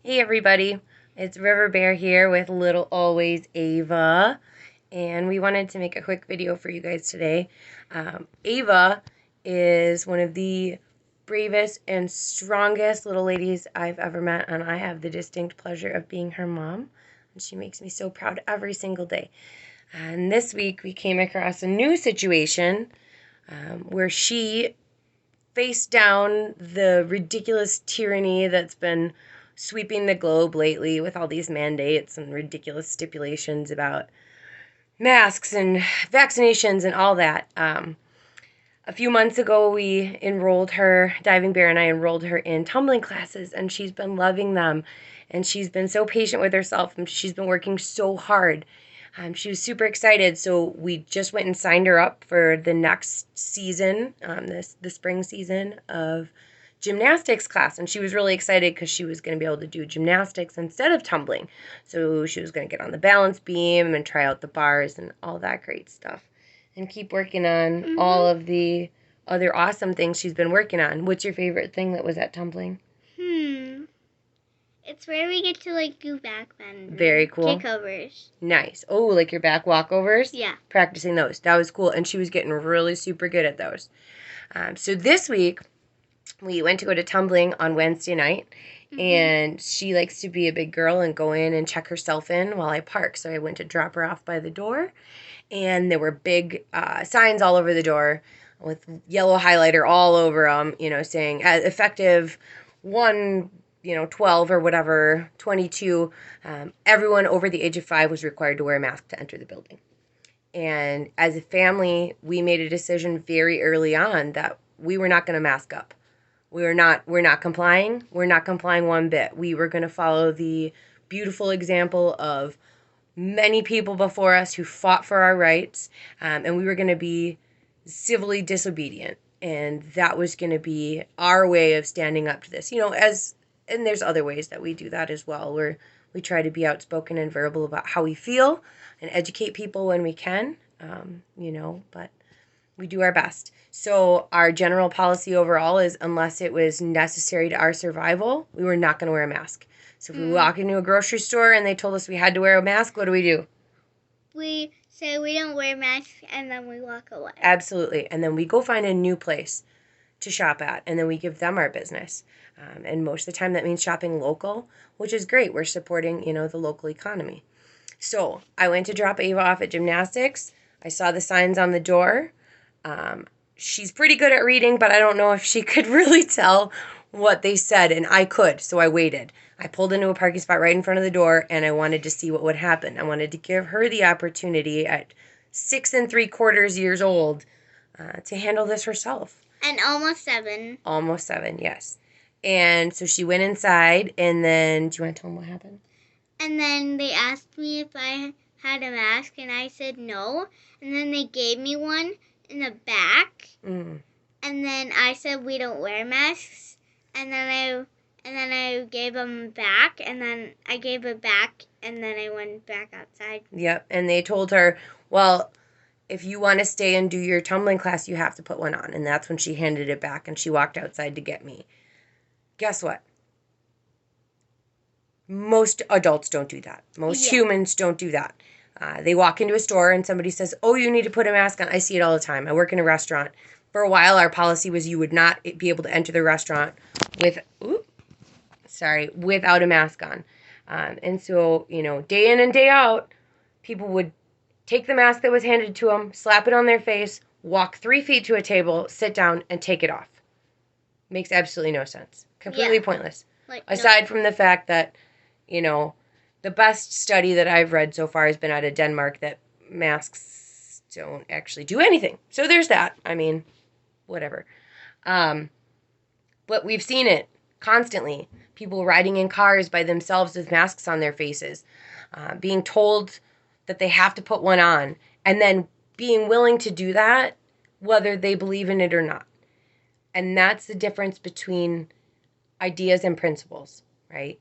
Hey everybody, it's River Bear here with little always Ava, and we wanted to make a quick video for you guys today. Ava is one of the bravest and strongest little ladies I've ever met, and I have the distinct pleasure of being her mom, and she makes me so proud every single day. And this week we came across a new situation where she faced down the ridiculous tyranny that's been sweeping the globe lately with all these mandates and ridiculous stipulations about masks and vaccinations and all that. A few months ago, we enrolled her, Diving Bear and I enrolled her in tumbling classes, and she's been loving them. And she's been so patient with herself, and she's been working so hard. She was super excited, so we just went and signed her up for the next season, the spring season of gymnastics class. And she was really excited because she was going to be able to do gymnastics instead of tumbling. So she was going to get on the balance beam and try out the bars and all that great stuff. And keep working on all of the other awesome things she's been working on. What's your favorite thing that was at tumbling? It's where we get to do back bend. Very cool. Kickovers. Nice. Oh, like your back walkovers? Yeah. Practicing those. That was cool. And she was getting really super good at those. So this week, we went to go to tumbling on Wednesday night. And she likes to be a big girl and go in and check herself in while I park. So I went to drop her off by the door. And there were big signs all over the door with yellow highlighter all over them, saying effective 12 or whatever, 22, everyone over the age of 5 was required to wear a mask to enter the building. And as a family, we made a decision very early on that we were not going to mask up. We're not complying. We're not complying one bit. We were going to follow the beautiful example of many people before us who fought for our rights, and we were going to be civilly disobedient. And that was going to be our way of standing up to this. And there's other ways that we do that as well, where we try to be outspoken and verbal about how we feel and educate people when we can, but we do our best. So our general policy overall is unless it was necessary to our survival, we were not going to wear a mask. So if we walk into a grocery store and they told us we had to wear a mask, what do? We say we don't wear masks, and then we walk away. Absolutely. And then we go find a new place to shop at, and then we give them our business. And most of the time that means shopping local, which is great. We're supporting, the local economy. So I went to drop Ava off at gymnastics. I saw the signs on the door. She's pretty good at reading, but I don't know if she could really tell what they said, and I could, so I waited. I pulled into a parking spot right in front of the door, and I wanted to see what would happen. I wanted to give her the opportunity at 6 3/4 years old to handle this herself. And almost 7. Almost 7, yes. And so she went inside, and then, do you want to tell them what happened? And then they asked me if I had a mask, and I said no. And then they gave me one in the back. And then I said we don't wear masks. And then I gave them back, and then I gave it back, and then I went back outside. Yep, and they told her, well, if you want to stay and do your tumbling class, you have to put one on. And that's when she handed it back, and she walked outside to get me. Guess what? Most adults don't do that. Most humans don't do that. They walk into a store and somebody says, oh, you need to put a mask on. I see it all the time. I work in a restaurant. For a while, our policy was you would not be able to enter the restaurant without a mask on. And so, day in and day out, people would take the mask that was handed to them, slap it on their face, walk 3 feet to a table, sit down, and take it off. Makes absolutely no sense. Completely pointless. Aside from the fact that, the best study that I've read so far has been out of Denmark that masks don't actually do anything. So there's that. I mean, whatever. But we've seen it constantly. People riding in cars by themselves with masks on their faces, being told that they have to put one on, and then being willing to do that whether they believe in it or not. And that's the difference between ideas and principles, right?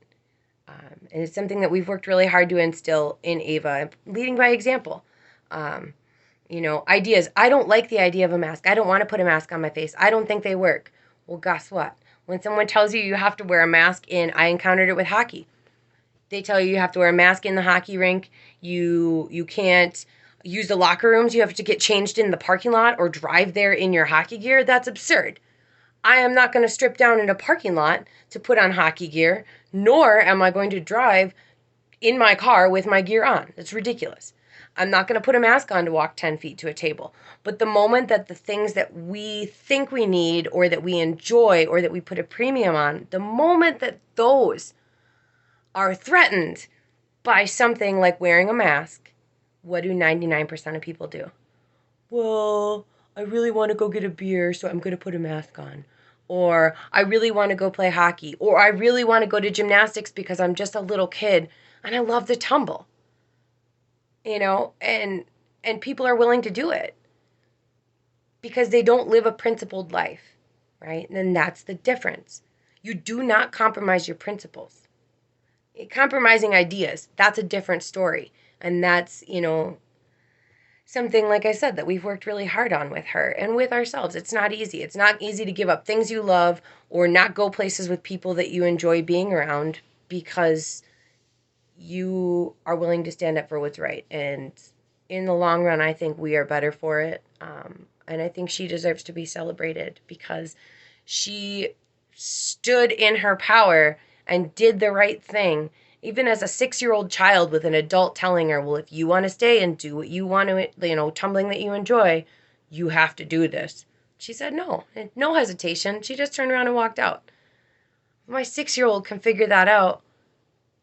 And it's something that we've worked really hard to instill in Ava, leading by example. Ideas. I don't like the idea of a mask. I don't want to put a mask on my face. I don't think they work. Well, guess what? When someone tells you you have to wear a mask I encountered it with hockey. They tell you have to wear a mask in the hockey rink. You can't use the locker rooms. You have to get changed in the parking lot or drive there in your hockey gear. That's absurd. I am not going to strip down in a parking lot to put on hockey gear, nor am I going to drive in my car with my gear on. It's ridiculous. I'm not going to put a mask on to walk 10 feet to a table. But the moment that the things that we think we need or that we enjoy or that we put a premium on, the moment that those are threatened by something like wearing a mask, what do 99% of people do? Well, I really want to go get a beer, so I'm going to put a mask on. Or I really want to go play hockey. Or I really want to go to gymnastics because I'm just a little kid and I love to tumble. And people are willing to do it because they don't live a principled life, right? And that's the difference. You do not compromise your principles. Compromising ideas, that's a different story. And that's, something, like I said, that we've worked really hard on with her and with ourselves. It's not easy. It's not easy to give up things you love or not go places with people that you enjoy being around because you are willing to stand up for what's right. And in the long run, I think we are better for it. And I think she deserves to be celebrated because she stood in her power and did the right thing, even as a 6-year-old child with an adult telling her, well, if you want to stay and do what you want to, tumbling that you enjoy, you have to do this. She said no. No hesitation. She just turned around and walked out. If my 6-year-old can figure that out,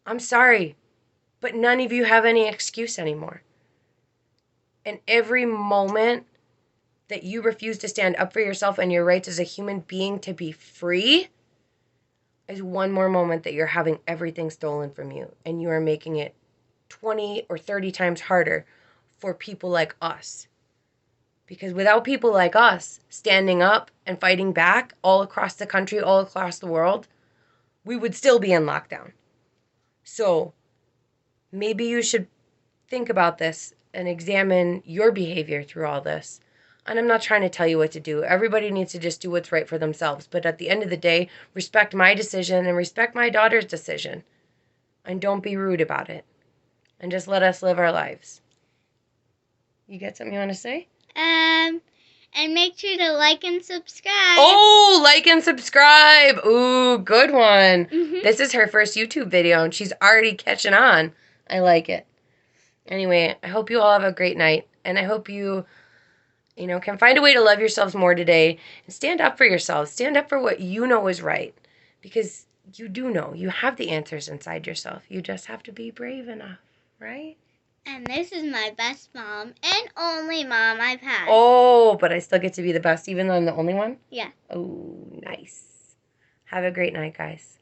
I'm sorry, but none of you have any excuse anymore. And every moment that you refuse to stand up for yourself and your rights as a human being to be free is one more moment that you're having everything stolen from you, and you are making it 20 or 30 times harder for people like us. Because without people like us standing up and fighting back all across the country, all across the world, we would still be in lockdown. So maybe you should think about this and examine your behavior through all this. And I'm not trying to tell you what to do. Everybody needs to just do what's right for themselves. But at the end of the day, respect my decision and respect my daughter's decision. And don't be rude about it. And just let us live our lives. You got something you want to say? And make sure to like and subscribe. Oh, like and subscribe. Ooh, good one. Mm-hmm. This is her first YouTube video and she's already catching on. I like it. Anyway, I hope you all have a great night. And I hope you can find a way to love yourselves more today and stand up for yourselves. Stand up for what you know is right, because you do know. You have the answers inside yourself. You just have to be brave enough, right? And this is my best mom and only mom I've had. Oh, but I still get to be the best even though I'm the only one? Yeah. Oh, nice. Have a great night, guys.